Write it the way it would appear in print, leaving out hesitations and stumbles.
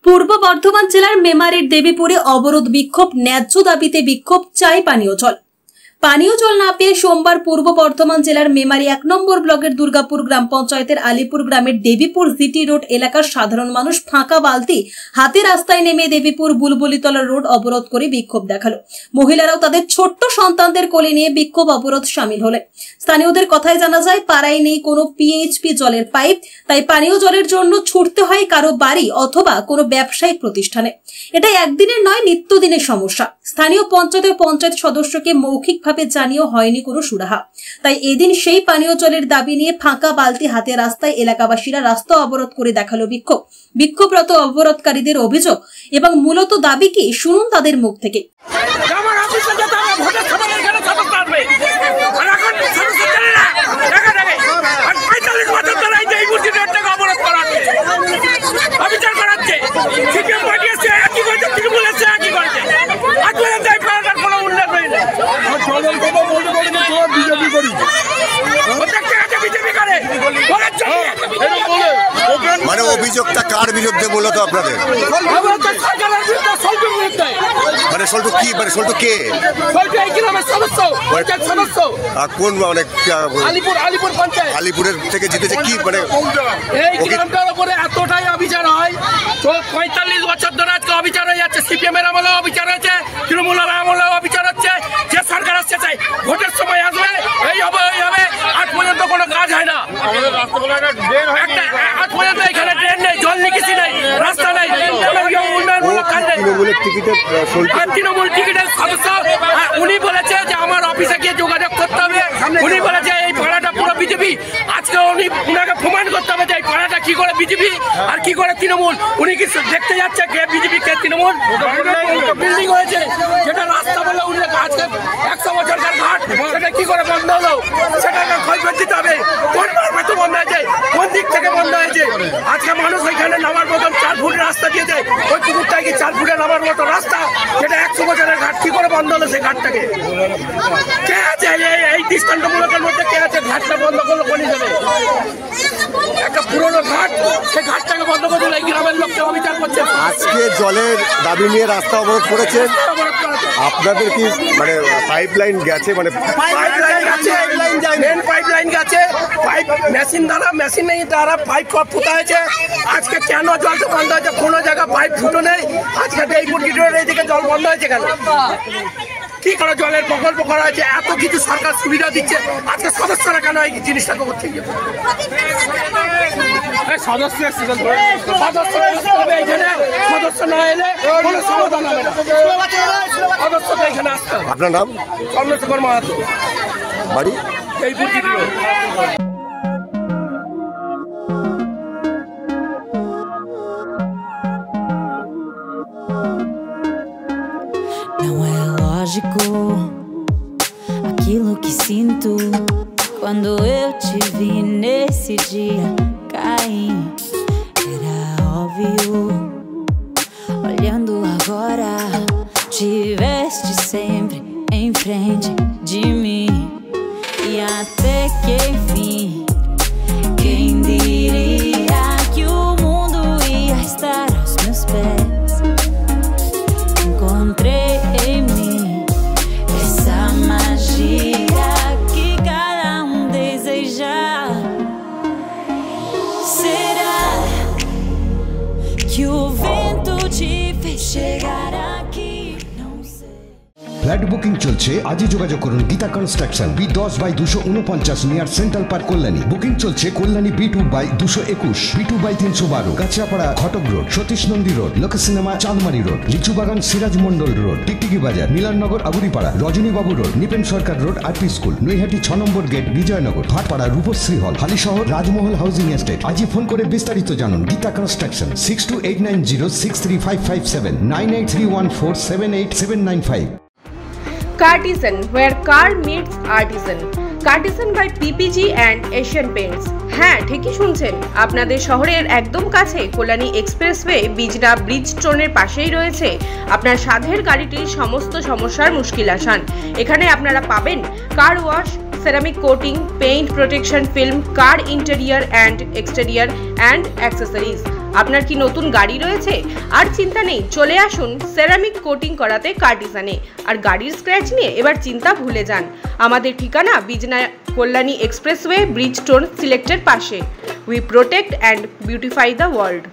পূর্ব বর্ধমান জেলার মেমারির দেবীপুরে অবরোধ বিক্ষোভ, ন্যায্য দাবিতে বিক্ষোভ, চাই পানীয় জল। পানীয় জল না পেয়ে সোমবার পূর্ব বর্ধমান জেলার মেমারি ১ নম্বর ব্লকের দুর্গাপুর গ্রাম পঞ্চায়েতের আলিপুর গ্রামের দেবীপুর জিটি রোড এলাকার সাধারণ মানুষ ফাঁকা বালতি হাতে রাস্তায় নেমে দেবীপুর বুলবুলিতলা রোড অবরোধ করে বিক্ষোভ দেখালো। মহিলারাও তাদের ছোট্ট সন্তানদের কোলে নিয়ে বিক্ষোভ অবরোধ সামিল হলেন। স্থানীয়দের কথায় জানা যায়, পাড়ায় নেই কোনো পিএইচপি জলের পাইপ, তাই পানীয় জলের জন্য ছুটতে হয় কারো বাড়ি অথবা কোনো ব্যবসায়িক প্রতিষ্ঠানে। এটা একদিনের নয়, নিত্যদিনের সমস্যা। স্থানীয় পঞ্চায়েত সদস্যকে মৌখিকভাবে জানিয়েও হয়নি কোনো সুরাহা। তাই এদিন সেই পানীয় জলের দাবি নিয়ে ফাঁকা বালতি হাতে রাস্তায় এলাকাবাসীরা রাস্তা অবরোধ করে দেখালো বিক্ষোভ। বিক্ষোভরত অবরোধকারীদের অভিযোগ এবং মূলত দাবি কি, শুনুন তাদের মুখ থেকে। মানে অভিযোগটা কার বিরুদ্ধে মূলত আপনাদের? মানে সল্টু কি, মানে সল্টু কে? কোন মানে আলিপুরের থেকে জিতেছে কি? মানে এতটাই অবিচার হয়, 45 বছর ধরে আজকে অবিচার হয়ে যাচ্ছে। সিপিএম এর আমলেও অবিচার হয়েছে, তৃণমূলের আমলেও অবিচার হচ্ছে। যে সরকার আসছে চাই ভোটের সময় আসবে, এই হবে এই হবে, আজ পর্যন্ত কোনো কাজ হয় না। আজ পর্যন্ত এখানে ট্রেন নেই, জল নিকাশি নেই, রাস্তা নেই, উন্নয়নমূলক কাজ নেই। তৃণমূল টিকিটের সদস্য উনি বলেছে যে আমার অফিসে গিয়ে যোগাযোগ করতে হবে। উনি বলেছে এই পাড়াটা পুরো বিজেপি। আজকে উনাকে প্রমাণ করতে হবে যে এই পাড়াটা কি করে বিজেপি আর কি করে তৃণমূল। উনি কি দেখতে যাচ্ছে কে বিজেপি কে তৃণমূল? বিল্ডিং হয়েছে যেটা রাস্তা বলে উনি আজকে 100 বছরকার ঘাট, সেটা কি করে বন্ধ হলো? সেটাকে ক্ষয়ক্ষতি দিতে হবে। কোন তো বন্ধ হয়েছে, কোন দিক থেকে বন্ধ হয়েছে? আজকে মানুষ ওইখানে নামার মতন 4 ফুট রাস্তা দিয়েছে, ওই পুকুরটাকে 4 ফুটে নামার মতো রাস্তা, যেটা 100 বছরের ঘাট, কি করে বন্ধ হলো সেই ঘাটটাকে? কে আছে এই দৃষ্টান্তমূলকের মধ্যে? কে আছে ঘাটটা বন্ধ করলো? কোন হিসেবে একটা পুরোনো ঘাট, সেই ঘাটটাকে বন্ধ করে দিল। এই গ্রামের লোককে অবিচার করছে। আজকে জলের দাবি নিয়ে রাস্তা অবরোধ করেছে। আপনাদের কি মানে পাইপলাইন গেছে? মানে মেন পাইপলাইন গেছে, পাইপ মেশিন দ্বারা, মেশিন নেই দ্বারা পাইপ পোতা হয়েছে। আজকে কেন জলটা বন্ধ হয়েছে? কোনো জায়গায় পাইপ ফুটো নেই। আজকে এই রোডের এইদিকে জল বন্ধ হয়েছে কেন? কি করে জলের প্রকল্প করা হয়েছে? এত কিছু সরকার সুবিধা দিচ্ছে, আজকে সদস্যরা কেন এই জিনিসটাকে করছে? সদস্য না এলে কোনো সমাধান হবে না। সদস্যকে এখানে আসতে হবে। আপনার নাম? চন্দ্রশেখর মাহাতো, বাড়ি এই বুদ্ধিগুলো। Não é lógico aquilo que sinto quando eu te vi nesse dia cair. Era óbvio, olhando agora, tiveste sempre em frente de mim. E até que enfim, quem diria que o mundo ia estar aos meus pés? Encontrei em mim essa magia que cada deseja. Será que o vento te fez chegar aqui? Não sei. Flat booking চলছে, আজই যোগাযোগ করুন Gita construction, B10/249 near central park, Kalyani. Booking চলছে Kalyani B2/221, B2/312, Kanchrapara ঘটক road, Satish Nandi road, লোক cinema চাঁদমারি road, Lichubagan Siraj Mondal road, টিকটিকি বাজার, মিলননগর আগুরিপাড়া, রজনীবাবু road, Nipen সরকার road, RP school, Naihati 6 নম্বর gate, Bijoynagar, Bhatpara Rupashree হল, হালিশহর রাজমহল housing estate. আজই ফোন করে বিস্তারিত জানুন। Gita construction 6289063557, 9831478795। Cartisan, where car meets artisan. Cartisan by PPG and Asian Paints. হ্যাঁ, ঠিকই শুনছেন, আপনাদের শহরের একদম কাছে কল্যাণী এক্সপ্রেসওয়ে বিজনা ব্রিজ স্টোনের পাশেই রয়েছে আপনার সাধের গাড়িটির সমস্ত সমস্যার মুশকিল আসান। এখানে আপনারা পাবেন car wash, ceramic coating, paint protection film, car interior and exterior and accessories. আপনার কি নতুন গাড়ি রয়েছে? আর চিন্তা নেই, চলে আসুন সেরামিক কোটিং করাতে কার্টিসানে। আর গাড়ির স্ক্র্যাচ নিয়ে এবার চিন্তা ভুলে যান। আমাদের ঠিকানা বিজনা কল্যাণী এক্সপ্রেসওয়ে, ব্রিজ টোল সিলেক্টের পাশে। We protect and beautify the world.